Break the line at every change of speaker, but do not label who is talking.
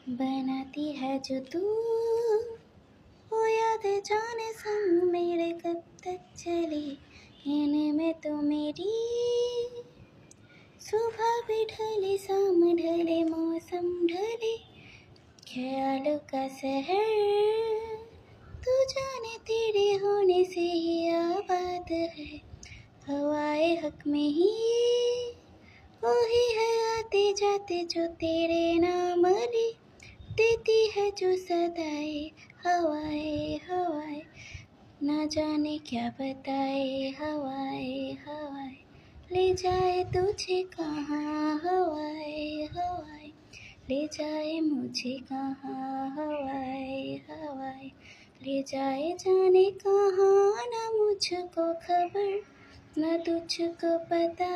बनाती है जो तू वो याद जाने संग मेरे कब तक चले। इनमें तो मेरी सुबह भी ढले शाम ढले मौसम ढले। ख्यालों का शहर तू जाने तेरे होने से ही आबाद है। हवाए हक में ही वही है आते जाते जो तेरे नाम ले। देती है जो सदाए हवाए हवाए ना जाने क्या बताए। हवाए हवाए ले जाए तुझे कहाँ। हवाए हवाए ले जाए मुझे कहाँ। हवाए हवाए ले जाए जाने कहाँ। ना मुझको खबर ना तुझको पता।